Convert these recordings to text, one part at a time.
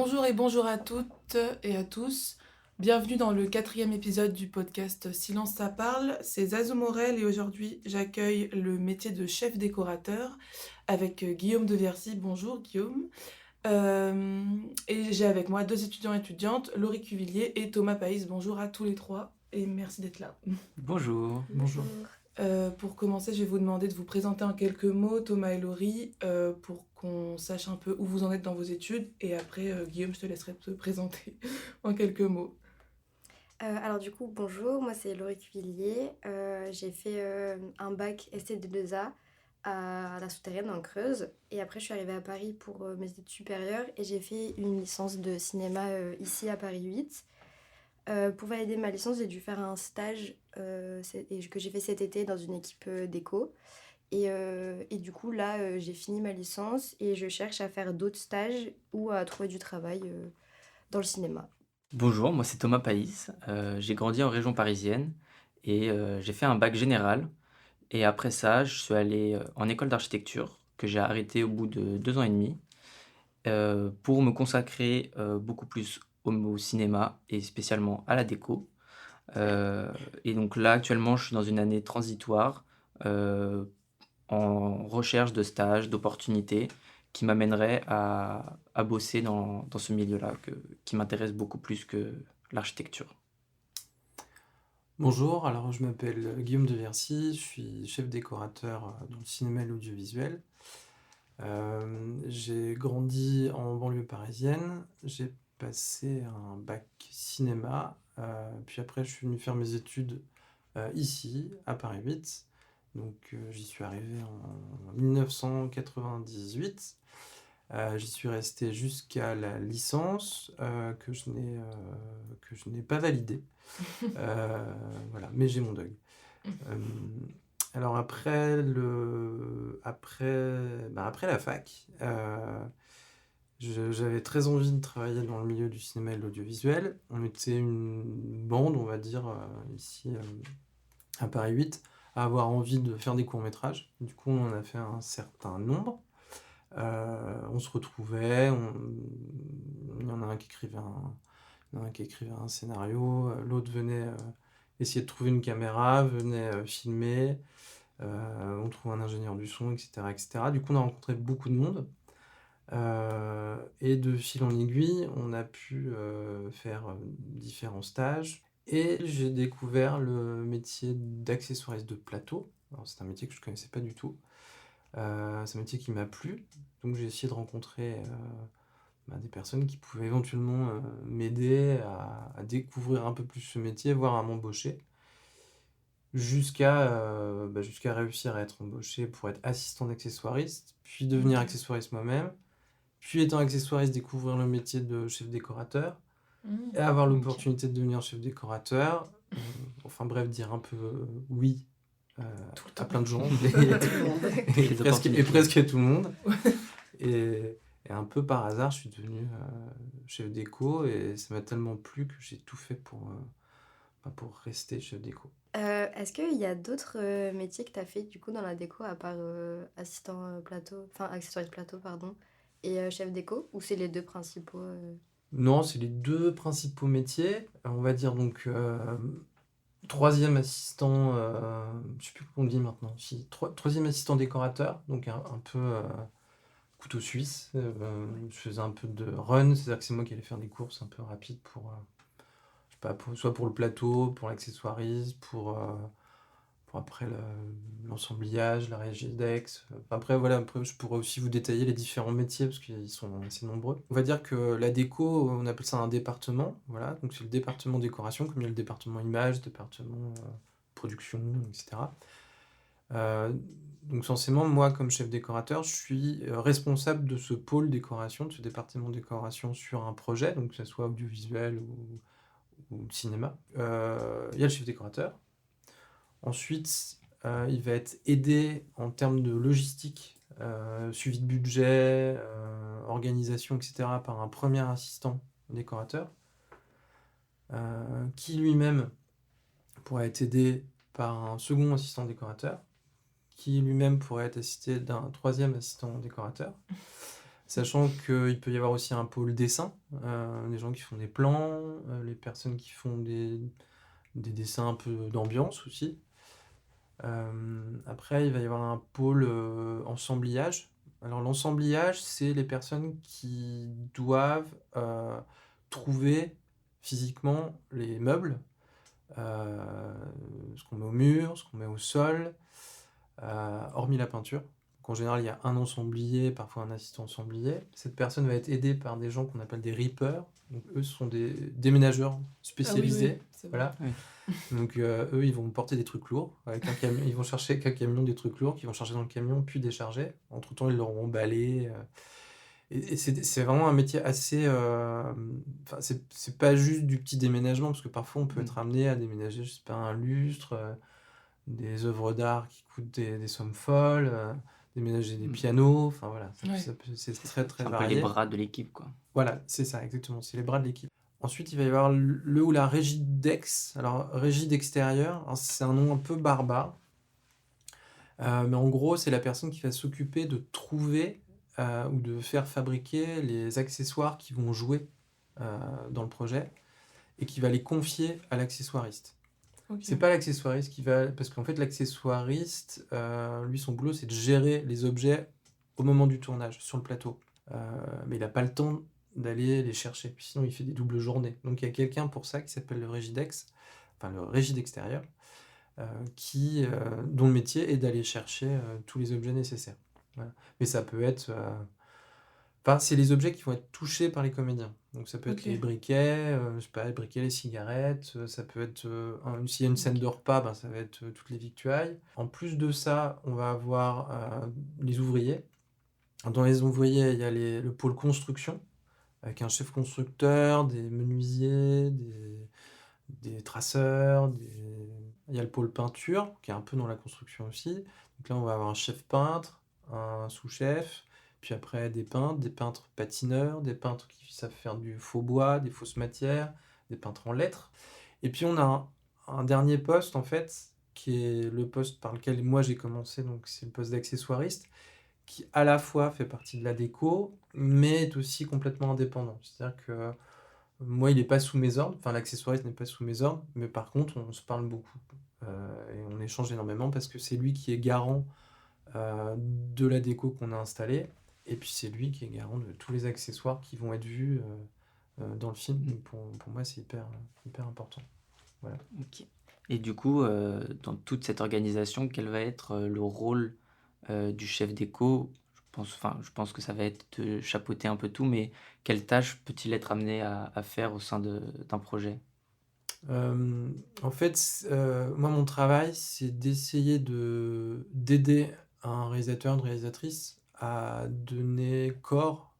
Bonjour et bonjour à toutes et à tous. Bienvenue dans le quatrième épisode du podcast Silence ça parle. C'est Zazou Morel et aujourd'hui j'accueille le métier de chef décorateur avec Guillaume de Versy. Bonjour Guillaume. Euh, et j'ai avec moi deux étudiants et étudiantes, Laurie Cuvillier et Thomas Païs. Bonjour à tous les trois et merci d'être là. Bonjour. Bonjour. Pour commencer, je vais vous demander de vous présenter en quelques mots, Thomas et Laurie, pour qu'on sache un peu où vous en êtes dans vos études. Et après, Guillaume, je te laisserai te présenter en quelques mots. Alors du coup, bonjour, moi c'est Laurie Cuvillier. J'ai fait un bac ST2A à la Souterraine en Creuse. Et après, je suis arrivée à Paris pour mes études supérieures et j'ai fait une licence de cinéma ici à Paris 8. Pour valider ma licence, j'ai dû faire un stage que j'ai fait cet été dans une équipe déco. Et du coup, là, j'ai fini ma licence et je cherche à faire d'autres stages ou à trouver du travail dans le cinéma. Bonjour, moi c'est Thomas Païs. J'ai grandi en région parisienne et j'ai fait un bac général. Et après ça, je suis allé en école d'architecture que j'ai arrêté au bout de 2 ans et demi pour me consacrer beaucoup plus au cinéma et spécialement à la déco. Et donc là, actuellement, je suis dans une année transitoire euh, en recherche de stages, d'opportunités qui m'amèneraient à bosser dans ce milieu-là, qui m'intéresse beaucoup plus que l'architecture. Bonjour, alors je m'appelle Guillaume de Versy, je suis chef décorateur dans le cinéma et l'audiovisuel. J'ai grandi en banlieue parisienne, j'ai passé un bac cinéma, puis après je suis venu faire mes études ici, à Paris 8. Donc j'y suis arrivé en 1998. J'y suis resté jusqu'à la licence que je n'ai pas validée. Voilà, mais j'ai mon deuil. Euh, alors après la fac, j'avais très envie de travailler dans le milieu du cinéma et de l'audiovisuel. On était une bande, on va dire, ici à Paris 8, à avoir envie de faire des courts-métrages. Du coup, on en a fait un certain nombre. On se retrouvait, il y en a un qui écrivait un scénario, l'autre venait essayer de trouver une caméra, venait filmer, on trouvait un ingénieur du son, etc., etc. Du coup, on a rencontré beaucoup de monde. Et de fil en aiguille, on a pu faire différents stages. Et j'ai découvert le métier d'accessoiriste de plateau. Alors, c'est un métier que je ne connaissais pas du tout. C'est un métier qui m'a plu. Donc j'ai essayé de rencontrer des personnes qui pouvaient éventuellement m'aider à découvrir un peu plus ce métier, voire à m'embaucher, jusqu'à réussir à être embauché pour être assistant d'accessoiriste, puis devenir accessoiriste moi-même, puis étant accessoiriste, découvrir le métier de chef décorateur, et avoir l'opportunité de devenir chef décorateur, enfin bref, dire un peu oui à plein de gens, et presque à tout le monde. Et un peu par hasard, je suis devenu chef déco et ça m'a tellement plu que j'ai tout fait pour rester chef déco. Est-ce qu'il y a d'autres métiers que tu as fait du coup dans la déco à part assistant plateau, enfin accessoire plateau, pardon, et chef déco, ou c'est les deux principaux Non, c'est les deux principaux métiers. On va dire donc troisième assistant, je sais plus comment on dit maintenant, troisième assistant décorateur, donc un peu couteau suisse. Je faisais un peu de run, c'est-à-dire que c'est moi qui allais faire des courses un peu rapides pour, je sais pas, soit pour le plateau, pour l'accessoirisme, pour après l'ensemblage, la régie d'ex. Après, voilà, après, je pourrais aussi vous détailler les différents métiers parce qu'ils sont assez nombreux. On va dire que la déco, on appelle ça un département. Voilà, donc c'est le département décoration, comme il y a le département image, département production, etc. Donc censément, moi, comme chef décorateur, je suis responsable de ce pôle décoration, de ce département décoration sur un projet, donc que ce soit audiovisuel ou cinéma. Il y a le chef décorateur. Ensuite, il va être aidé en termes de logistique, suivi de budget, organisation, etc., par un premier assistant décorateur, qui lui-même pourra être aidé par un second assistant décorateur, qui lui-même pourrait être assisté d'un troisième assistant décorateur. Sachant qu'il peut y avoir aussi un pôle dessin, des gens qui font des plans, les personnes qui font des dessins un peu d'ambiance aussi. Après, il va y avoir un pôle ensemblage. Alors, l'ensemblage, c'est les personnes qui doivent trouver physiquement les meubles, ce qu'on met au mur, ce qu'on met au sol, hormis la peinture. Donc, en général, il y a un ensemblier, parfois un assistant ensemblier. Cette personne va être aidée par des gens qu'on appelle des reapers. Donc, eux, ce sont des déménageurs Ah oui, spécialisés. oui, c'est vrai. Voilà. Oui. Donc, eux, ils vont porter des trucs lourds. Avec un camion, ils vont chercher avec un camion des trucs lourds qu'ils vont charger dans le camion, puis décharger. Entre-temps, ils l'auront emballé. Et c'est vraiment un métier assez. Enfin, c'est pas juste du petit déménagement, parce que parfois, on peut être amené à déménager, je sais pas, un lustre, des œuvres d'art qui coûtent des sommes folles, déménager des pianos. Enfin, voilà, Ouais. c'est très, très C'est un peu varié. les bras de l'équipe, quoi. Voilà, c'est ça, exactement. C'est les bras de l'équipe. Ensuite, il va y avoir le ou la régie d'ex. Alors, régie d'extérieur, alors, c'est un nom un peu barbare. Mais en gros, c'est la personne qui va s'occuper de trouver ou de faire fabriquer les accessoires qui vont jouer dans le projet et qui va les confier à l'accessoiriste. Ok. C'est pas l'accessoiriste qui va... Parce qu'en fait, l'accessoiriste, lui, son boulot, c'est de gérer les objets au moment du tournage, sur le plateau. Mais il n'a pas le temps d'aller les chercher, puis sinon il fait des doubles journées. Donc il y a quelqu'un pour ça qui s'appelle le régidex, enfin le régie d'extérieur, dont le métier est d'aller chercher tous les objets nécessaires. Voilà. Mais ça peut être... Enfin, c'est les objets qui vont être touchés par les comédiens. Donc ça peut être Ok. les briquets, je sais pas, les briquets, les cigarettes, ça peut être... s'il y a une scène de repas, ben, ça va être toutes les victuailles. En plus de ça, on va avoir les ouvriers. Dans les ouvriers, il y a le pôle construction, avec un chef constructeur, des menuisiers, des traceurs, il y a le pôle peinture, qui est un peu dans la construction aussi. Donc là, on va avoir un chef peintre, un sous-chef, puis après des peintres patineurs, des peintres qui savent faire du faux bois, des fausses matières, des peintres en lettres. Et puis on a un dernier poste, en fait, qui est le poste par lequel moi j'ai commencé, donc c'est le poste d'accessoiriste, qui à la fois fait partie de la déco, mais est aussi complètement indépendant. C'est-à-dire que moi, il n'est pas sous mes ordres, enfin l'accessoiriste n'est pas sous mes ordres, mais par contre, on se parle beaucoup. Et on échange énormément parce que c'est lui qui est garant de la déco qu'on a installée, et puis c'est lui qui est garant de tous les accessoires qui vont être vus dans le film. Donc pour moi, c'est hyper important. Voilà. Ok. Et du coup, dans toute cette organisation, quel va être le rôle du chef déco? Je pense que ça va être de chapeauter un peu tout, mais quelles tâches peut-il être amené à faire au sein d'un projet? En fait, moi, mon travail, c'est d'essayer d'aider un réalisateur, une réalisatrice à donner corps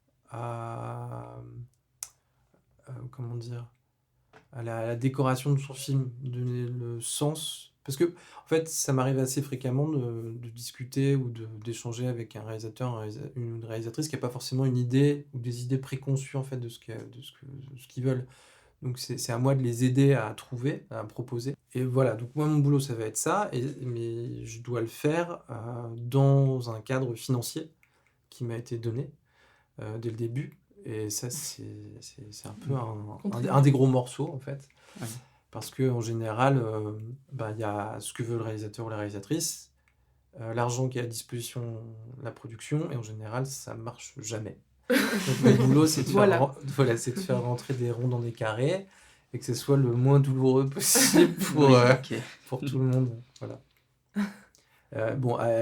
comment dire, à la décoration de son film, donner le sens. Parce que, en fait, ça m'arrive assez fréquemment de discuter ou d'échanger avec un réalisateur, une réalisatrice qui n'a pas forcément une idée ou des idées préconçues en fait, de ce qu'ils veulent. Donc c'est à moi de les aider à trouver, à proposer. Et voilà, donc moi mon boulot ça va être ça, mais je dois le faire dans un cadre financier qui m'a été donné dès le début. Et ça c'est un peu un des gros morceaux en fait. Ouais. Parce qu'en général, il y a ce que veut le réalisateur ou la réalisatrice, l'argent qui est à disposition, la production, et en général ça marche jamais. Donc mon boulot, c'est de c'est de faire rentrer des ronds dans des carrés et que ce soit le moins douloureux possible Oui, ok. pour tout le monde. Voilà.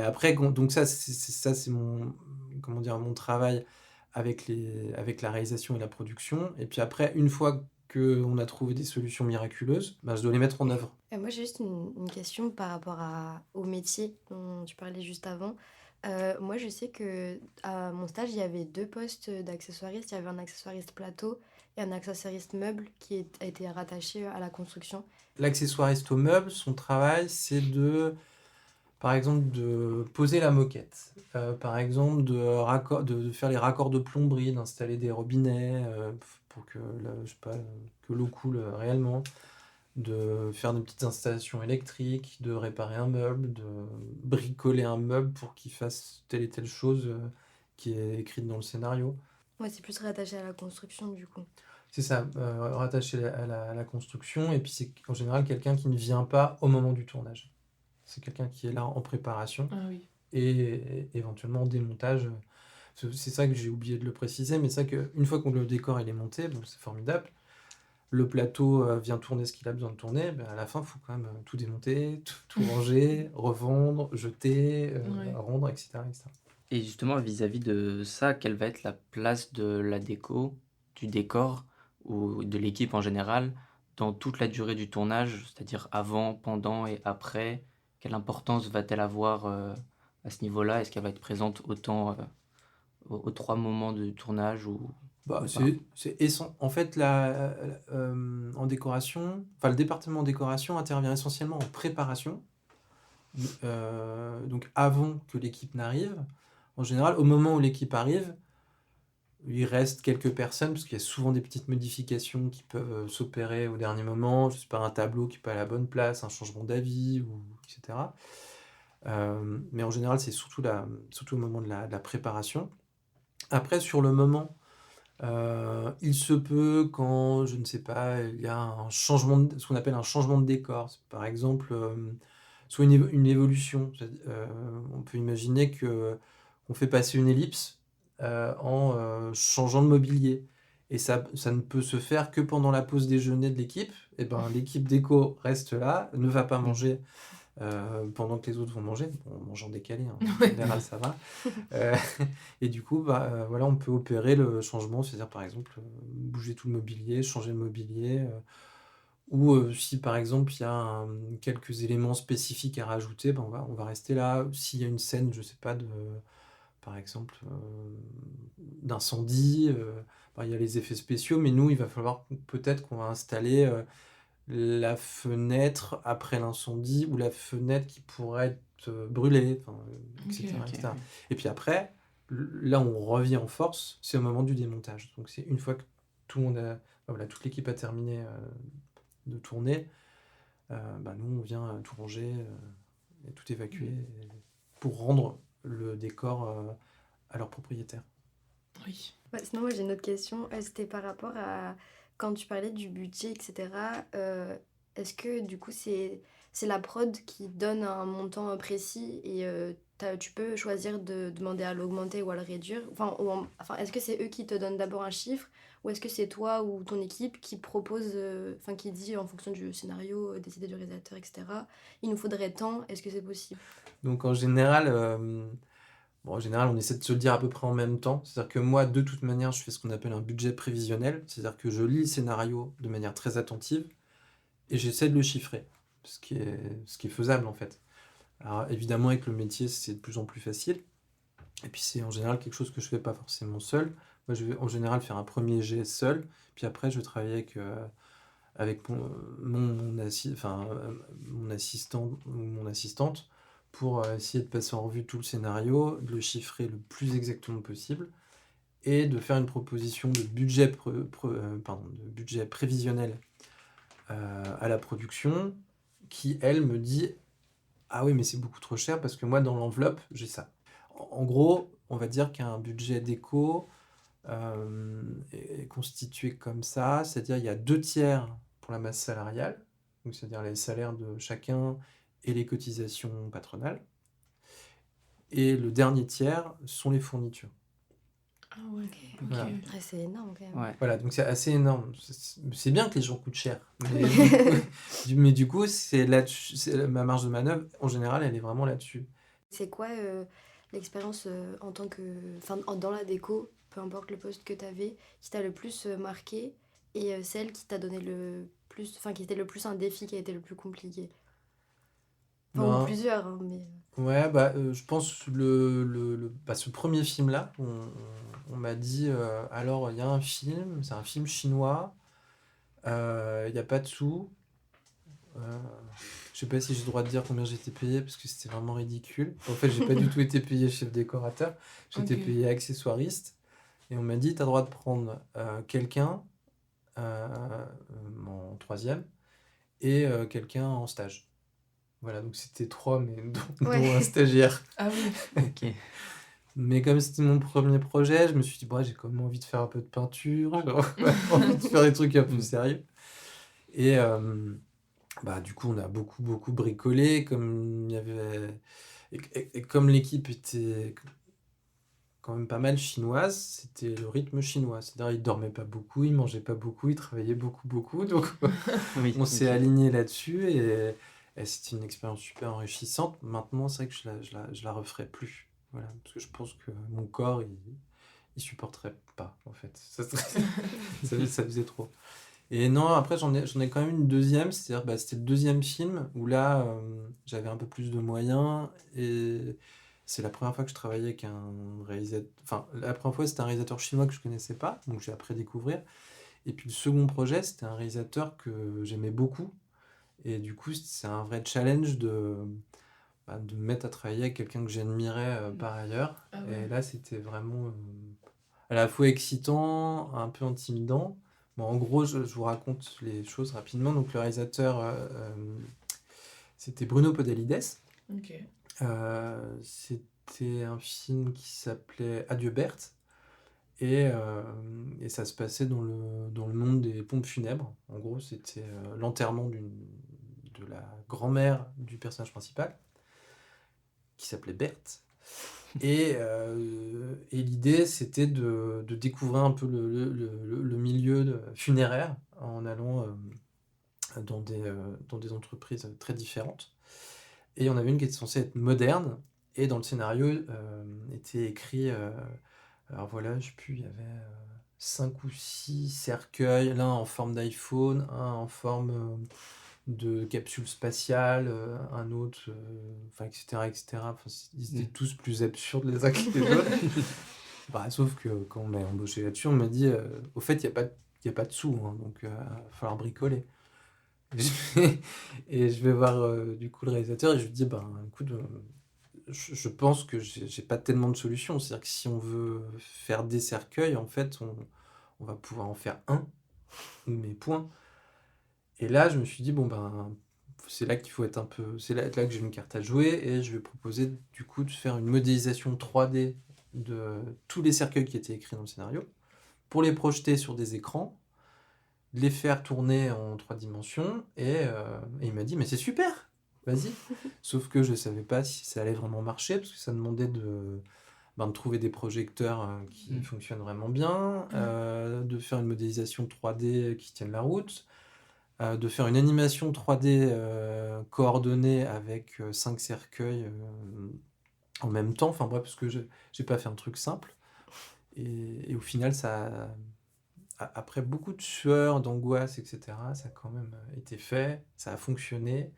Après, donc ça, c'est mon, comment dire, mon travail avec la réalisation et la production. Et puis après, une fois qu'on a trouvé des solutions miraculeuses, je dois les mettre en œuvre. Moi, j'ai juste une question par rapport au métier dont tu parlais juste avant. Moi, je sais que à mon stage, il y avait 2 postes d'accessoiriste. Il y avait un accessoiriste plateau et un accessoiriste meuble qui a été rattaché à la construction. L'accessoiriste au meuble, son travail, c'est par exemple, de poser la moquette, par exemple, de faire les raccords de plomberie, d'installer des robinets pour que, que l'eau coule réellement, de faire des petites installations électriques, de réparer un meuble, de bricoler un meuble pour qu'il fasse telle et telle chose qui est écrite dans le scénario. Ouais, c'est plus rattaché à la construction du coup. C'est ça, rattaché à la construction, et puis c'est en général quelqu'un qui ne vient pas au moment du tournage. C'est quelqu'un qui est là en préparation Ah oui. et éventuellement en démontage. C'est ça que j'ai oublié de le préciser, mais c'est ça qu'une fois que le décor il est monté, bon, c'est formidable. Le plateau vient tourner ce qu'il a besoin de tourner, ben à la fin, il faut quand même tout démonter, tout ranger, revendre, jeter, Ouais. rendre, etc., etc. Et justement, vis-à-vis de ça, quelle va être la place de la déco, du décor ou de l'équipe en général dans toute la durée du tournage, c'est-à-dire avant, pendant et après? Quelle importance va-t-elle avoir à ce niveau-là? Est-ce qu'elle va être présente autant aux 3 moments de tournage ou Bah, pas? en fait, en décoration, enfin, le département décoration intervient essentiellement en préparation, donc avant que l'équipe n'arrive. En général, au moment où l'équipe arrive, il reste quelques personnes, parce qu'il y a souvent des petites modifications qui peuvent s'opérer au dernier moment, je sais pas, un tableau qui n'est pas à la bonne place, un changement d'avis, etc. Mais en général, c'est surtout au moment de la préparation. Après, sur le moment, il se peut quand, je ne sais pas, il y a un changement, ce qu'on appelle un changement de décor. Par exemple, soit une évolution. On peut imaginer qu'on fait passer une ellipse en changeant de mobilier. Et ça ne peut se faire que pendant la pause déjeuner de l'équipe. Et ben, l'équipe déco reste là, ne va pas manger pendant que les autres vont manger. Bon, on mange en décalé, hein, en général, ça va. Et du coup, voilà, on peut opérer le changement, c'est-à-dire par exemple bouger tout le mobilier, changer le mobilier, ou si par exemple il y a quelques éléments spécifiques à rajouter, on va rester là. S'il y a une scène, je sais pas, par exemple d'incendie, il y a les effets spéciaux, mais nous, il va falloir peut-être qu'on va installer la fenêtre après l'incendie ou la fenêtre qui pourrait être brûlée, etc., Ok. etc. Et puis après, là où on revient en force, c'est au moment du démontage. Donc c'est une fois que tout le monde voilà, toute l'équipe a terminé de tourner, nous on vient tout ranger et tout évacuer pour rendre le décor à leur propriétaire. Oui. Ouais, sinon, moi j'ai une autre question. C'était par rapport à quand tu parlais du budget, etc. Est-ce que du coup c'est la prod qui donne un montant précis et tu peux choisir de demander à l'augmenter ou à le réduire? Enfin, est-ce que c'est eux qui te donnent d'abord un chiffre ou est-ce que c'est toi ou ton équipe qui propose, qui dit en fonction du scénario, des idées du réalisateur, etc. Il nous faudrait tant, est-ce que c'est possible? Donc en général, on essaie de se le dire à peu près en même temps. C'est-à-dire que moi, de toute manière, je fais ce qu'on appelle un budget prévisionnel. C'est-à-dire que je lis le scénario de manière très attentive et j'essaie de le chiffrer, ce qui est faisable en fait. Alors évidemment, avec le métier, c'est de plus en plus facile. Et puis c'est en général quelque chose que je fais pas forcément seul. Moi, je vais en général faire un premier jet seul, puis après, je travaille avec mon assistant ou mon assistante pour essayer de passer en revue tout le scénario, de le chiffrer le plus exactement possible et de faire une proposition de budget, de budget prévisionnel à la production qui, elle, me dit « Ah oui, mais c'est beaucoup trop cher parce que moi, dans l'enveloppe, j'ai ça. » En gros, on va dire qu'un budget déco est constitué comme ça, c'est-à-dire il y a 2 tiers pour la masse salariale, donc c'est-à-dire les salaires de chacun et les cotisations patronales, et le dernier tiers sont les fournitures. Ah ouais. Ok. Voilà. Ouais, c'est énorme quand même. Ouais. Voilà, donc c'est assez énorme. C'est bien que les gens coûtent cher, mais du coup, c'est ma marge de manœuvre, en général, elle est vraiment là-dessus. C'est quoi l'expérience en tant que, dans la déco, peu importe le poste que tu avais, qui t'a le plus marqué et celle qui t'a donné le plus, qui était le plus un défi, qui a été le plus compliqué? Ou plusieurs, hein, mais... Ouais, je pense ce premier film-là, on m'a dit alors il y a un film, c'est un film chinois, il n'y a pas de sous. Je sais pas si j'ai le droit de dire combien j'étais payé parce que c'était vraiment ridicule. En fait, j'ai pas du tout été payé chef décorateur, j'étais payé accessoiriste. Et on m'a dit, tu as le droit de prendre quelqu'un en 3e et quelqu'un en stage. Voilà, donc c'était 3, mais dont un stagiaire. Ah oui. Ok. Mais comme c'était mon premier projet, je me suis dit, j'ai quand même envie de faire un peu de peinture, j'ai envie de faire des trucs un peu sérieux. Et du coup, on a beaucoup, beaucoup bricolé, comme il y avait... Et comme l'équipe était quand même pas mal chinoise, c'était le rythme chinois. C'est-à-dire, ils dormaient pas beaucoup, ils mangeaient pas beaucoup, ils travaillaient beaucoup, beaucoup. Donc, Oui, on s'est ok. aligné là-dessus et c'était une expérience super enrichissante. Maintenant, c'est vrai que je la referai plus. Voilà, parce que je pense que mon corps, il supporterait pas, en fait. Ça faisait trop. Et non, après, j'en ai quand même une deuxième. C'est-à-dire, c'était le deuxième film où là, j'avais un peu plus de moyens. Et c'est la première fois que je travaillais avec un réalisateur. Enfin, la première fois, c'était un réalisateur chinois que je connaissais pas. Donc, j'ai appris à découvrir. Et puis, le second projet, c'était un réalisateur que j'aimais beaucoup. Et du coup, c'est un vrai challenge de me mettre à travailler avec quelqu'un que j'admirais par ailleurs. Ah Et ouais. là, c'était vraiment à la fois excitant, un peu intimidant. Bon, en gros, je vous raconte les choses rapidement. Donc, le réalisateur, c'était Bruno Podalides. Ok. C'était un film qui s'appelait Adieu Berthe. Et ça se passait dans le monde des pompes funèbres. En gros, c'était l'enterrement de la grand-mère du personnage principal, qui s'appelait Berthe. Et l'idée, c'était de découvrir un peu le milieu funéraire en allant dans des entreprises très différentes. Et on avait une qui était censée être moderne, et dans le scénario était écrit, alors voilà, je sais plus, il y avait 5 ou 6 cercueils, l'un en forme d'iPhone, un en forme de capsule spatiale, un autre, enfin, etc., etc. Enfin, ils étaient tous plus absurdes les uns que les autres. Sauf que quand on m'a embauché là-dessus, on m'a dit, au fait, il y a pas de sous, hein, donc il va falloir bricoler. Et je vais voir du coup le réalisateur et je lui dis, écoute, je pense que j'ai pas tellement de solutions. C'est-à-dire que si on veut faire des cercueils, en fait, on va pouvoir en faire un, mais point. Et là, je me suis dit, c'est là qu'il faut être un peu... C'est là que j'ai une carte à jouer et je vais proposer du coup de faire une modélisation 3D de tous les cercueils qui étaient écrits dans le scénario pour les projeter sur des écrans, les faire tourner en 3 dimensions et il m'a dit, mais c'est super, vas-y. Sauf que je ne savais pas si ça allait vraiment marcher parce que ça demandait de trouver des projecteurs qui fonctionnent vraiment bien, de faire une modélisation 3D qui tienne la route, de faire une animation 3D coordonnée avec 5 cercueils en même temps, enfin bref, parce que j'ai pas fait un truc simple. Et au final, après beaucoup de sueur, d'angoisse, etc., ça a quand même été fait, ça a fonctionné,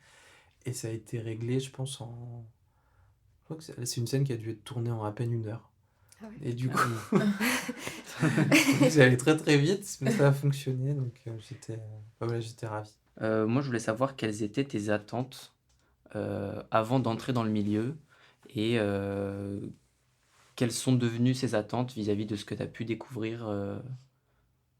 et ça a été réglé, je pense, je crois que c'est une scène qui a dû être tournée en à peine 1 heure. Ah ouais. Et du coup, j'allais très très vite, mais ça a fonctionné, donc j'étais ravi. Moi, je voulais savoir quelles étaient tes attentes avant d'entrer dans le milieu et quelles sont devenues ces attentes vis-à-vis de ce que tu as pu découvrir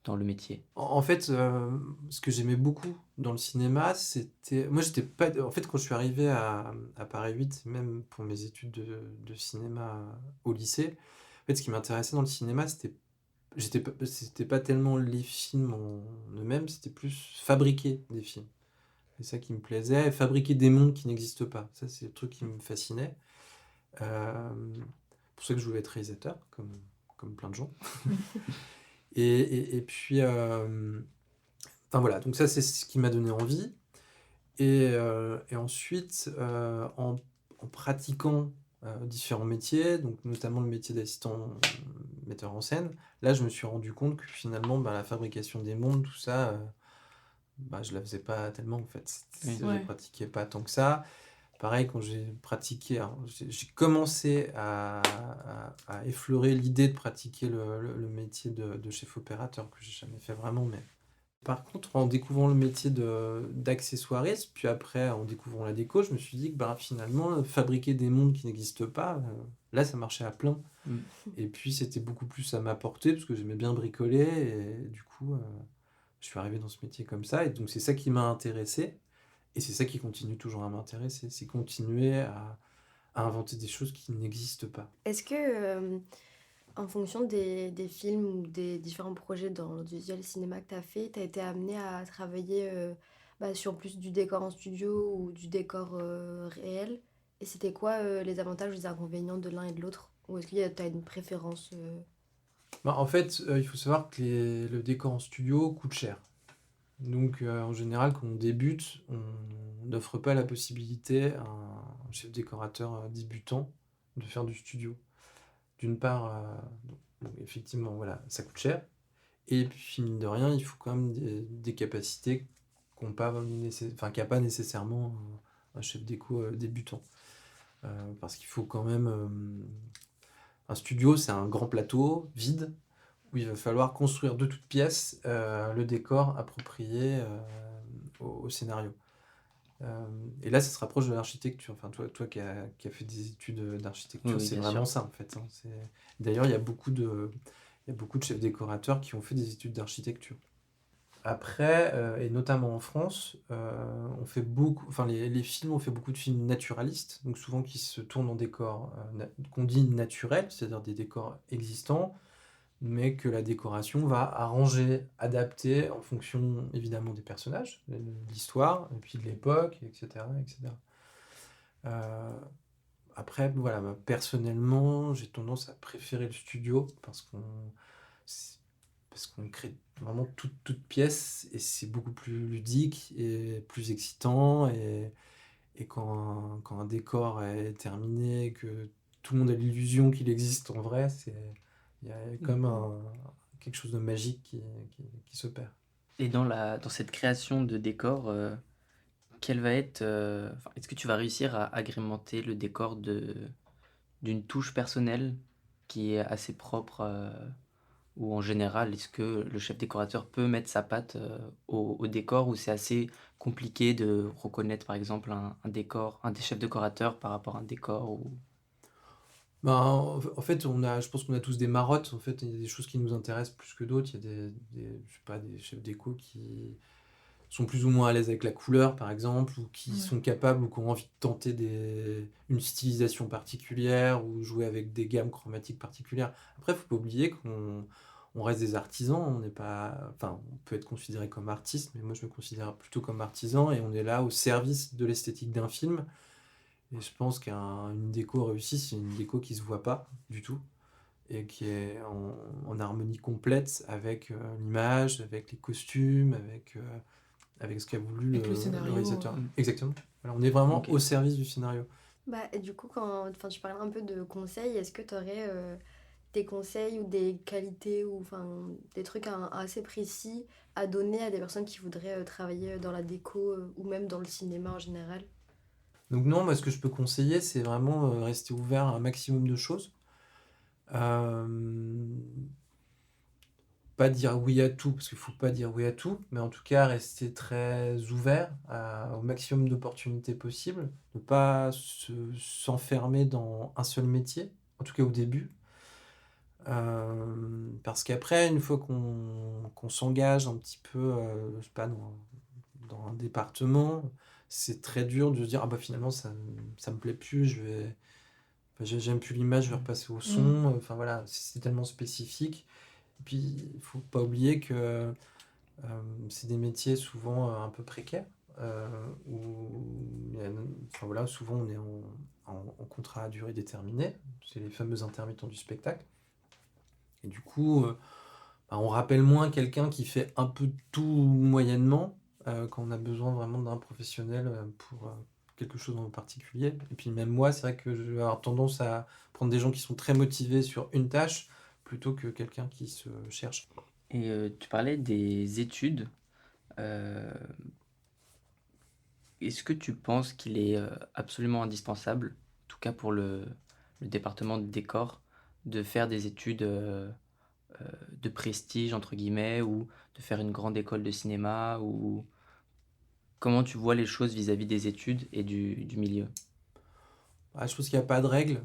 dans le métier. En fait, ce que j'aimais beaucoup dans le cinéma, c'était... Moi, j'étais pas... En fait, quand je suis arrivé à Paris 8, même pour mes études de cinéma au lycée, en fait, ce qui m'intéressait dans le cinéma, c'était pas tellement les films en eux-mêmes, c'était plus fabriquer des films. C'est ça qui me plaisait, fabriquer des mondes qui n'existent pas. Ça, c'est le truc qui me fascinait. Euh, pour ça que je voulais être réalisateur, comme plein de gens. Et puis, enfin voilà, donc ça c'est ce qui m'a donné envie. Et ensuite, en pratiquant différents métiers, donc notamment le métier d'assistant metteur en scène, là je me suis rendu compte que finalement la fabrication des mondes, tout ça, je la faisais pas tellement en fait. Oui. Je Ouais. pratiquais pas tant que ça. Pareil, quand j'ai pratiqué, alors, j'ai commencé à effleurer l'idée de pratiquer le métier de chef opérateur, que j'ai jamais fait vraiment, mais par contre, en découvrant le métier d'accessoiriste, puis après en découvrant la déco, je me suis dit que finalement, fabriquer des mondes qui n'existent pas, là ça marchait à plein. Mm. Et puis c'était beaucoup plus à ma portée, parce que j'aimais bien bricoler, et du coup, je suis arrivé dans ce métier comme ça, et donc c'est ça qui m'a intéressé. Et c'est ça qui continue toujours à m'intéresser, c'est continuer à à inventer des choses qui n'existent pas. Est-ce que, en fonction des films ou des différents projets dans l'audiovisuel cinéma que tu as fait, tu as été amené à travailler sur plus du décor en studio ou du décor réel? Et c'était quoi les avantages ou les inconvénients de l'un et de l'autre? Ou est-ce que tu as une préférence En fait, il faut savoir que le décor en studio coûte cher. Donc, en général, quand on débute, on n'offre pas la possibilité à un chef décorateur débutant de faire du studio. D'une part, donc effectivement, voilà, ça coûte cher. Et puis, mine de rien, il faut quand même des capacités qu'a pas nécessairement un chef déco débutant. Parce qu'il faut quand même... un studio, c'est un grand plateau vide où il va falloir construire de toutes pièces le décor approprié au scénario. Et là, ça se rapproche de l'architecture. Enfin, toi qui as fait des études d'architecture, Oui, c'est bien vraiment sûr. ça en fait. D'ailleurs, il y a beaucoup de chefs décorateurs qui ont fait des études d'architecture. Après, et notamment en France, on fait beaucoup, enfin les films, on fait beaucoup de films naturalistes, donc souvent qui se tournent en décors qu'on dit naturels, c'est-à-dire des décors existants, mais que la décoration va arranger, adapter en fonction évidemment des personnages, de l'histoire, et puis de l'époque, etc., etc. Euh, Après, voilà, personnellement, j'ai tendance à préférer le studio c'est- parce qu'on crée vraiment toute pièce et c'est beaucoup plus ludique et plus excitant. Et quand un décor est terminé, que tout le monde a l'illusion qu'il existe en vrai, il y a comme quelque chose de magique qui s'opère. Et dans cette création de décor, quelle va être, enfin, est-ce que tu vas réussir à agrémenter le décor d'une touche personnelle qui est assez propre, ou en général, est-ce que le chef décorateur peut mettre sa patte, au décor ou c'est assez compliqué de reconnaître par exemple un décor, un des chefs décorateurs par rapport à un décor ou... En fait, je pense qu'on a tous des marottes. En fait, il y a des choses qui nous intéressent plus que d'autres. Il y a je sais pas, des chefs déco qui sont plus ou moins à l'aise avec la couleur, par exemple, ou qui Ouais. sont capables ou qui ont envie de tenter une stylisation particulière ou jouer avec des gammes chromatiques particulières. Après, il ne faut pas oublier qu'on reste des artisans. On n'est pas, enfin, on peut être considéré comme artiste, mais moi, je me considère plutôt comme artisan et on est là au service de l'esthétique d'un film. Et je pense qu'une déco réussie, c'est une déco qui se voit pas du tout et qui est en harmonie complète avec l'image, avec les costumes, avec ce qu'a voulu Avec le le scénario. réalisateur. Mm. Exactement. Voilà, on est vraiment Ok. au service du scénario. Et du coup, enfin, tu parlais un peu de conseils, est-ce que tu aurais des conseils ou des qualités ou enfin, des trucs assez précis à donner à des personnes qui voudraient travailler dans la déco ou même dans le cinéma en général? Donc non, moi ce que je peux conseiller, c'est vraiment rester ouvert à un maximum de choses. Euh, Pas dire oui à tout, parce qu'il faut pas dire oui à tout, mais en tout cas rester très ouvert au maximum d'opportunités possibles, ne pas s'enfermer dans un seul métier, en tout cas au début. Parce qu'après, une fois qu'on s'engage un petit peu, je sais pas, dans un département, c'est très dur de se dire, ah bah finalement ça me plaît plus, j'aime plus l'image, je vais repasser au son. Enfin voilà, c'est tellement spécifique. Et puis, il faut pas oublier que c'est des métiers souvent un peu précaires, où enfin, voilà, souvent on est en contrat à durée déterminée, c'est les fameux intermittents du spectacle. Et du coup, on rappelle moins quelqu'un qui fait un peu tout moyennement quand on a besoin vraiment d'un professionnel pour quelque chose en particulier. Et puis même moi, c'est vrai que je vais avoir tendance à prendre des gens qui sont très motivés sur une tâche plutôt que quelqu'un qui se cherche. Et tu parlais des études. euh, Est-ce que tu penses qu'il est absolument indispensable, en tout cas pour le département de décor, de faire des études de prestige, entre guillemets, ou de faire une grande école de cinéma, ou comment tu vois les choses vis-à-vis des études et du milieu? Je pense qu'il n'y a pas de règle,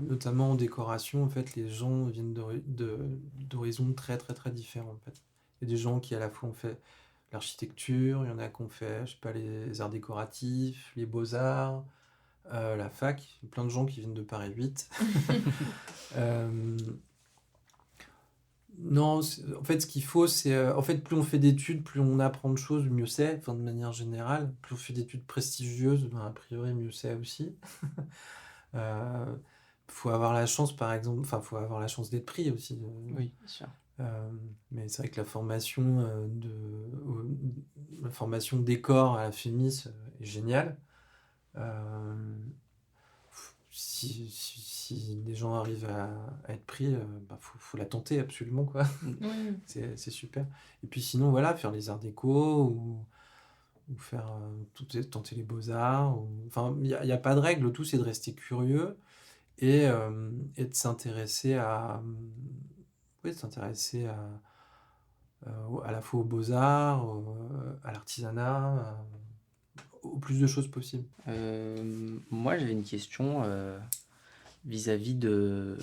notamment en décoration. En fait, les gens viennent d'horizons très très très différents. En fait. Il y a des gens qui à la fois ont fait l'architecture, il y en a qui ont fait, je sais pas, les arts décoratifs, les beaux-arts, la fac, il y a plein de gens qui viennent de Paris 8. Euh, non, en fait, ce qu'il faut, c'est... en fait, plus on fait d'études, plus on apprend de choses, mieux c'est, enfin, de manière générale. Plus on fait d'études prestigieuses, ben, a priori, mieux c'est aussi. Euh, faut avoir la chance, par exemple... Enfin, faut avoir la chance d'être pris aussi. Oui, bien sûr. Mais c'est vrai que la formation décor à la FEMIS est géniale. Euh, si des gens arrivent à être pris, bah, faut la tenter absolument, quoi. Oui. C'est super. Et puis sinon, voilà, faire les arts déco ou faire tenter les beaux-arts. Enfin, il y a pas de règle, le tout c'est de rester curieux et de s'intéresser oui, de s'intéresser à la fois aux beaux-arts, à l'artisanat, au plus de choses possibles. Moi, j'avais une question vis-à-vis de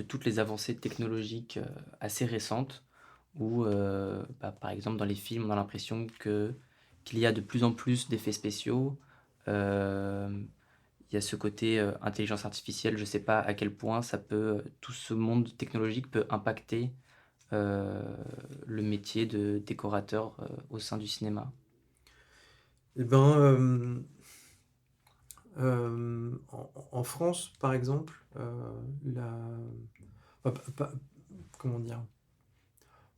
toutes les avancées technologiques assez récentes, où, par exemple, dans les films, on a l'impression qu'il y a de plus en plus d'effets spéciaux. Il y a ce côté intelligence artificielle. Je ne sais pas à quel point tout ce monde technologique peut impacter le métier de décorateur au sein du cinéma. Eh ben, en France, par exemple, comment dire?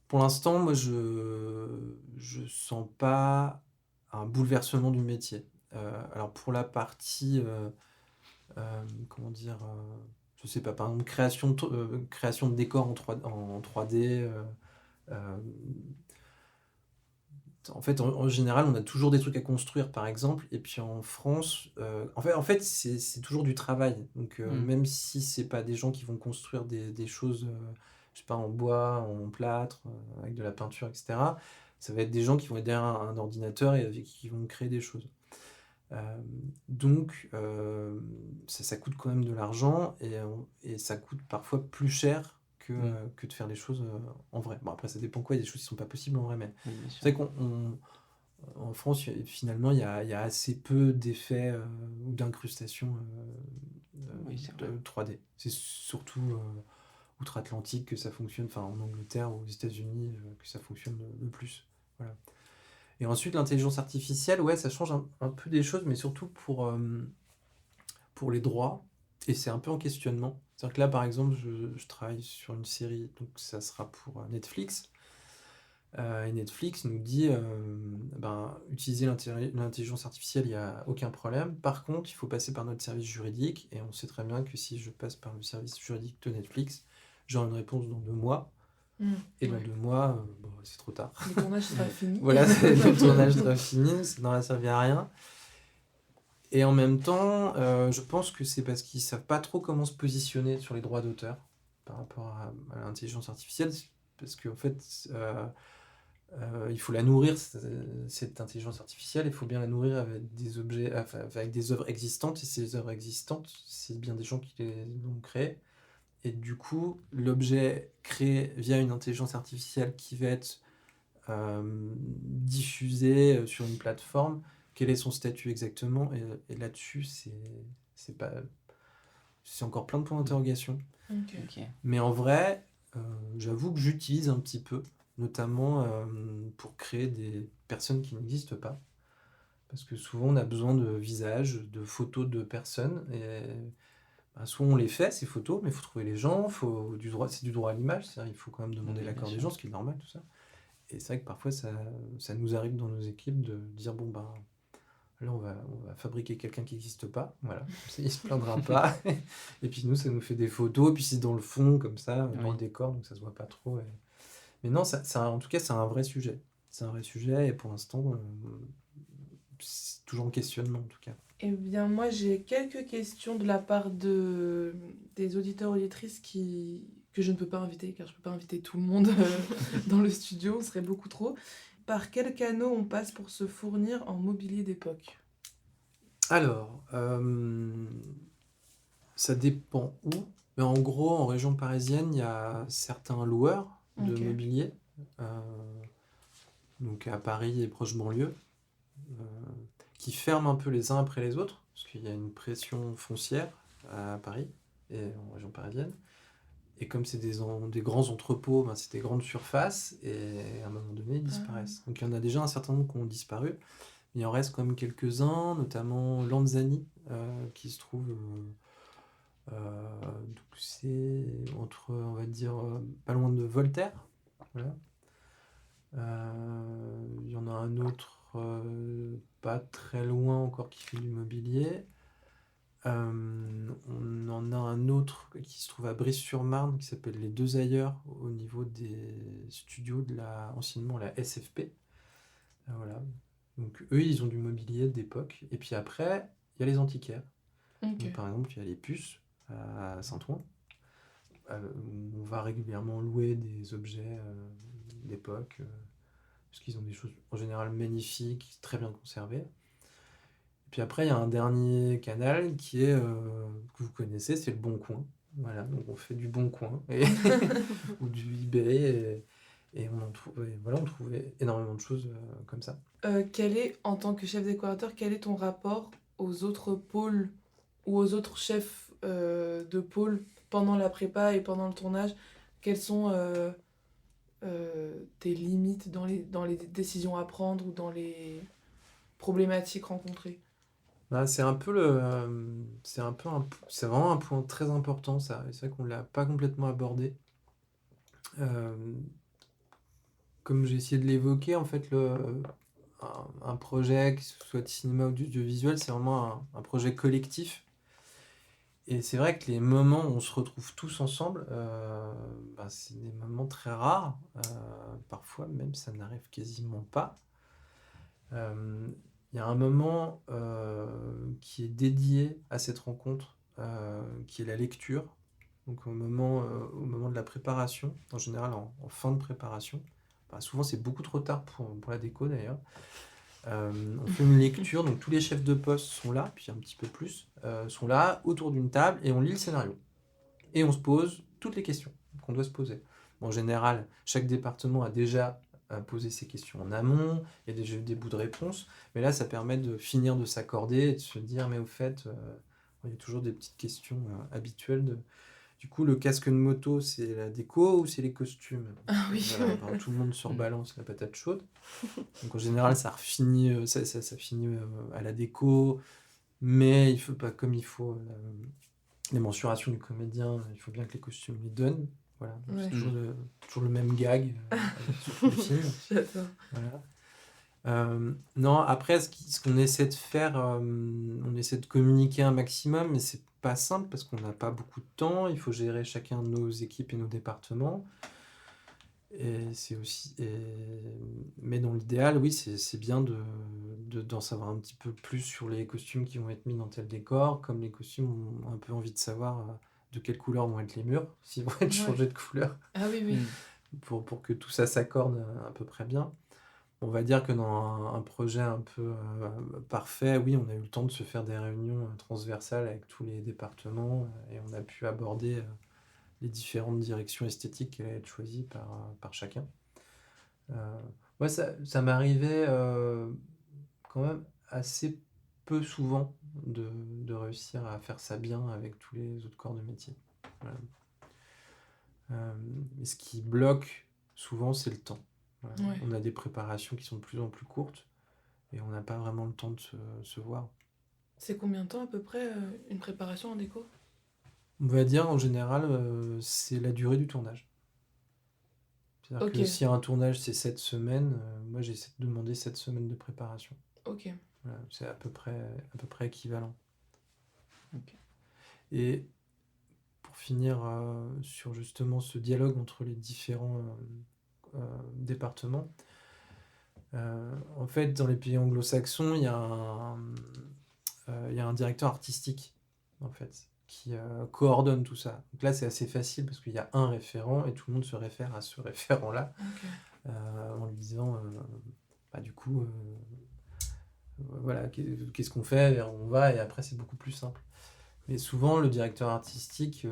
Pour l'instant, moi, je sens pas un bouleversement du métier. Alors pour la partie, comment dire, je sais pas, par exemple, création de décors en 3D. En fait, en général, on a toujours des trucs à construire, par exemple. Et puis en France, en fait c'est toujours du travail. Donc, même si c'est pas des gens qui vont construire des choses, je sais pas, en bois, en plâtre, avec de la peinture, etc., ça va être des gens qui vont être derrière un ordinateur et qui vont créer des choses. Donc, ça coûte quand même de l'argent et ça coûte parfois plus cher que de faire les choses en vrai. Bon, après, ça dépend quoi, il y a des choses qui sont pas possibles en vrai, mais Oui, bien sûr. c'est vrai qu'en France, finalement, il y a assez peu d'effets ou d'incrustations Oui, c'est de vrai. 3D. C'est surtout outre-Atlantique que ça fonctionne, enfin en Angleterre ou aux États-Unis que ça fonctionne le plus. Voilà. Et ensuite, l'intelligence artificielle, ouais, ça change un peu des choses, mais surtout pour les droits. Et c'est un peu en questionnement. C'est-à-dire que là, par exemple, je travaille sur une série, donc ça sera pour Netflix. Et Netflix nous dit, utiliser l'intelligence artificielle, il n'y a aucun problème. Par contre, il faut passer par notre service juridique. Et on sait très bien que si je passe par le service juridique de Netflix, j'aurai une réponse dans 2 mois. Et dans Ouais. 2 mois, c'est trop tard. Le tournage sera fini. Voilà, le tournage sera fini, ça n'aura servi à rien. Et en même temps, je pense que c'est parce qu'ils savent pas trop comment se positionner sur les droits d'auteur par rapport à l'intelligence artificielle. Parce qu'en fait, il faut la nourrir, cette intelligence artificielle, il faut bien la nourrir avec des objets, enfin, avec des œuvres existantes. Et ces œuvres existantes, c'est bien des gens qui les ont créées. Et du coup, l'objet créé via une intelligence artificielle qui va être diffusé sur une plateforme, quel est son statut exactement? Et là-dessus, c'est encore plein de points d'interrogation. Ok. Ok. Mais en vrai, j'avoue que j'utilise un petit peu, notamment pour créer des personnes qui n'existent pas. Parce que souvent, on a besoin de visages, de photos de personnes. Et soit on les fait, ces photos, mais il faut trouver les gens, c'est du droit à l'image, c'est-à-dire il faut quand même demander Oui, l'accord bien des sûr. gens, ce qui est normal, tout ça. Et c'est vrai que parfois, ça nous arrive dans nos équipes de dire, bon, ben, là, on va fabriquer quelqu'un qui n'existe pas, voilà, il se plaindra pas. Et puis nous, ça nous fait des photos, et puis c'est dans le fond, comme ça, dans Oui. le décor, donc ça se voit pas trop. Mais non, en tout cas, c'est un vrai sujet. C'est un vrai sujet, et pour l'instant, c'est toujours en questionnement, en tout cas. Eh bien, moi, j'ai quelques questions de la part des auditeurs auditrices que je ne peux pas inviter, car je ne peux pas inviter tout le monde dans le studio, ce serait beaucoup trop. Par quels canaux on passe pour se fournir en mobilier d'époque? Alors, ça dépend où, mais en gros, en région parisienne, il y a certains loueurs de Ok. mobilier, donc à Paris et proche banlieue, qui ferment un peu les uns après les autres. parce qu'il y a une pression foncière à Paris et en région parisienne. Et comme c'est des grands entrepôts, ben, c'est des grandes surfaces, et à un moment donné, ils disparaissent. Donc il y en a déjà un certain nombre qui ont disparu. Il en reste quand même quelques-uns, notamment Lanzani, qui se trouve... donc c'est entre, on va dire, pas loin de Voltaire. Voilà. Il y en a un autre, pas très loin encore, qui fait du mobilier. On en a un autre qui se trouve à Brive-sur-Marne, qui s'appelle Les Deux Ailleurs, au niveau des studios de anciennement la SFP. Voilà. Donc eux, ils ont du mobilier d'époque. Et puis après, il y a les antiquaires. Ok. Donc, par exemple, il y a les Puces à Saint-Ouen. On va régulièrement louer des objets d'époque, parce qu'ils ont des choses en général magnifiques, très bien conservées. Et puis après, il y a un dernier canal qui est, que vous connaissez, c'est le Bon Coin. Voilà, donc on fait du Bon Coin ou du eBay, et on trouve énormément de choses comme ça. En tant que chef décorateur, quel est ton rapport aux autres pôles ou aux autres chefs de pôle pendant la prépa et pendant le tournage? Quelles sont tes limites dans les décisions à prendre ou dans les problématiques rencontrées? Bah, c'est vraiment un point très important, ça. Et c'est vrai qu'on ne l'a pas complètement abordé. Euh, Comme j'ai essayé de l'évoquer, en fait, un projet, que ce soit de cinéma ou d'audiovisuel, c'est vraiment un projet collectif. Et c'est vrai que les moments où on se retrouve tous ensemble, bah, c'est des moments très rares. Parfois même, ça n'arrive quasiment pas. Il y a un moment qui est dédié à cette rencontre, qui est la lecture. Donc au moment de la préparation, en général en fin de préparation. Bah, souvent c'est beaucoup trop tard pour la déco d'ailleurs. On fait une lecture, donc tous les chefs de poste sont là, puis un petit peu plus, sont là autour d'une table, et on lit le scénario. Et on se pose toutes les questions qu'on doit se poser. Bon, en général, chaque département a déjà posé ses questions en amont, il y a déjà eu des bouts de réponse, mais là ça permet de finir de s'accorder et de se dire, mais au fait, il y a toujours des petites questions habituelles. Du coup, le casque de moto, c'est la déco ou c'est les costumes? Ah oui. Voilà, ben, tout le monde surbalance la patate chaude. Donc en général, ça finit à la déco, mais il faut pas comme il faut les mensurations du comédien, il faut bien que les costumes les donnent. Voilà, donc c'est Ouais. toujours le même gag sur tout le film. J'adore. Voilà. Non, après, ce qu'on essaie de faire, on essaie de communiquer un maximum, mais c'est pas simple parce qu'on n'a pas beaucoup de temps. Il faut gérer chacun de nos équipes et nos départements. Et c'est aussi, mais dans l'idéal, oui, c'est bien d'en savoir un petit peu plus sur les costumes qui vont être mis dans tel décor, comme les costumes ont un peu envie de savoir de quelle couleur vont être les murs, s'ils vont être changés de couleur, Ah oui, oui. pour que tout ça s'accorde à peu près bien. On va dire que dans un projet un peu parfait, oui, on a eu le temps de se faire des réunions transversales avec tous les départements, et on a pu aborder les différentes directions esthétiques qui allaient être choisies par chacun. Moi, ça m'arrivait quand même assez peu souvent de réussir à faire ça bien avec tous les autres corps de métier. Voilà. Et ce qui bloque souvent, c'est le temps. Voilà. Ouais. On a des préparations qui sont de plus en plus courtes et on n'a pas vraiment le temps de se voir. C'est combien de temps à peu près une préparation en déco? On va dire en général, c'est la durée du tournage. C'est-à-dire que Ok. si un tournage c'est 7 semaines, moi j'essaie de demander 7 semaines de préparation. Ok. Voilà, c'est à peu près équivalent. Ok. Et pour finir sur justement ce dialogue entre les différents départements, en fait dans les pays anglo-saxons, il y a un directeur artistique en fait qui coordonne tout ça. Donc là c'est assez facile parce qu'il y a un référent et tout le monde se réfère à ce référent-là Ok. en lui disant bah, du coup voilà, qu'est-ce qu'on fait, vers où on va, et après c'est beaucoup plus simple. Mais souvent le directeur artistique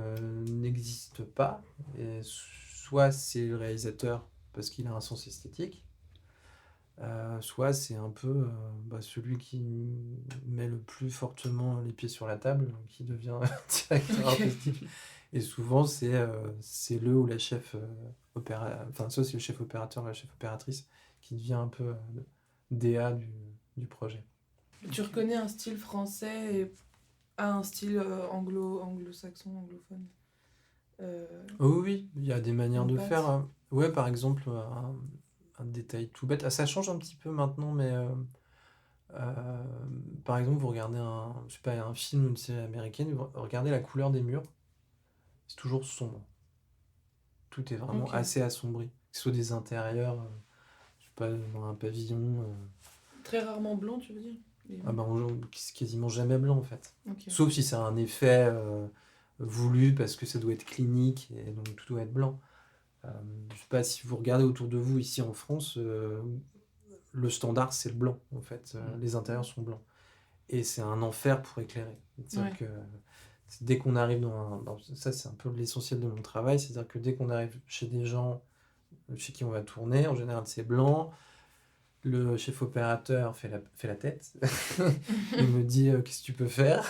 n'existe pas, et soit c'est le réalisateur parce qu'il a un sens esthétique, Soit c'est un peu celui qui met le plus fortement les pieds sur la table, qui devient directeur Ok. artistique. Et souvent, c'est le ou la chef enfin, soit c'est le chef opérateur ou la chef opératrice qui devient un peu DA du projet. Tu reconnais un style français et un style anglo-saxon, anglophone. Oh oui, il y a des manières En de pâte. faire. Ouais, par exemple, un détail tout bête. Ah, ça change un petit peu maintenant, mais par exemple, vous regardez je sais pas, un film ou une série américaine, vous regardez la couleur des murs, c'est toujours sombre. Tout est vraiment Ok. assez assombri. Que ce soit des intérieurs, je sais pas, dans un pavillon. Très rarement blanc, tu veux dire? C'est quasiment jamais blanc en fait. Ok. Sauf si c'est un effet voulu parce que ça doit être clinique et donc tout doit être blanc. Je sais pas si vous regardez autour de vous ici en France, le standard c'est le blanc en fait. Les intérieurs sont blancs. Et c'est un enfer pour éclairer. C'est-à-dire Ouais. que dès qu'on arrive ça c'est un peu l'essentiel de mon travail, c'est-à-dire que dès qu'on arrive chez des gens chez qui on va tourner, en général c'est blanc. Le chef opérateur fait la tête. Il me dit qu'est-ce que tu peux faire.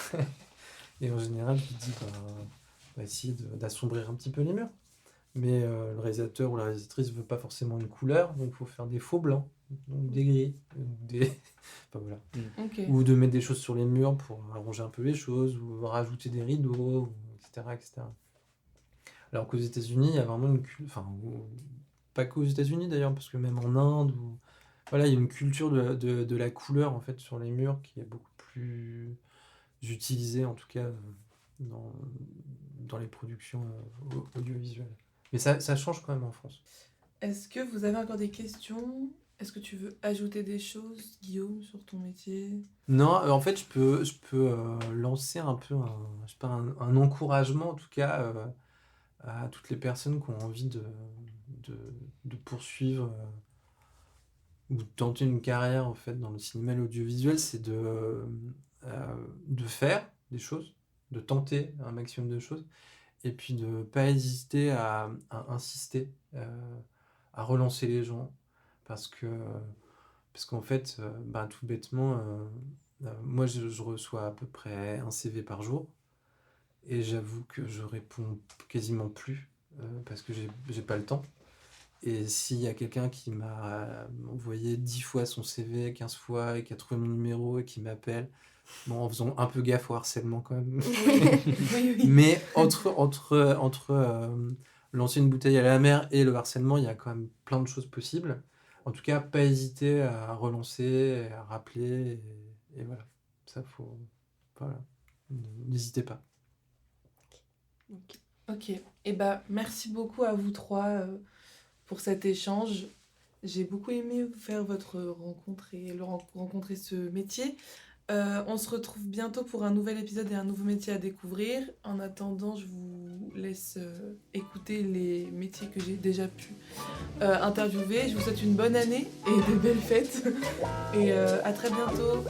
Et en général, je lui dis on va essayer d'assombrir un petit peu les murs. Mais le réalisateur ou la réalisatrice ne veut pas forcément une couleur, donc il faut faire des faux blancs, donc des gris, enfin, voilà. Ok. Ou de mettre des choses sur les murs pour arranger un peu les choses, ou rajouter des rideaux, etc., etc. Alors qu'aux États-Unis, il y a vraiment une culture, enfin, pas qu'aux États-Unis d'ailleurs, parce que même en Inde, voilà, il y a une culture de la couleur en fait sur les murs qui est beaucoup plus utilisée en tout cas dans les productions audiovisuelles. Mais ça change quand même en France. Est-ce que vous avez encore des questions? Est-ce que tu veux ajouter des choses, Guillaume, sur ton métier? Non, en fait, je peux lancer un peu je sais pas, un encouragement en tout cas à toutes les personnes qui ont envie de poursuivre ou de tenter une carrière en fait dans le cinéma et l'audiovisuel, c'est de faire des choses, de tenter un maximum de choses, et puis de pas hésiter à insister, à relancer les gens, parce que parce qu'en fait, tout bêtement, moi je reçois à peu près un CV par jour, et j'avoue que je réponds quasiment plus, parce que j'ai pas le temps. Et s'il y a quelqu'un qui m'a envoyé 10 fois son CV, 15 fois, et qui a trouvé mon numéro et qui m'appelle, bon, en faisant un peu gaffe au harcèlement quand même. Oui, oui. Mais entre lancer une bouteille à la mer et le harcèlement, il y a quand même plein de choses possibles. En tout cas, pas hésiter à relancer, à rappeler, et voilà. Ça, faut... Voilà. N'hésitez pas. Ok. Et merci beaucoup à vous trois pour cet échange. J'ai beaucoup aimé faire votre rencontre et rencontrer ce métier. On se retrouve bientôt pour un nouvel épisode et un nouveau métier à découvrir. En attendant, je vous laisse écouter les métiers que j'ai déjà pu interviewer. Je vous souhaite une bonne année et de belles fêtes. Et à très bientôt.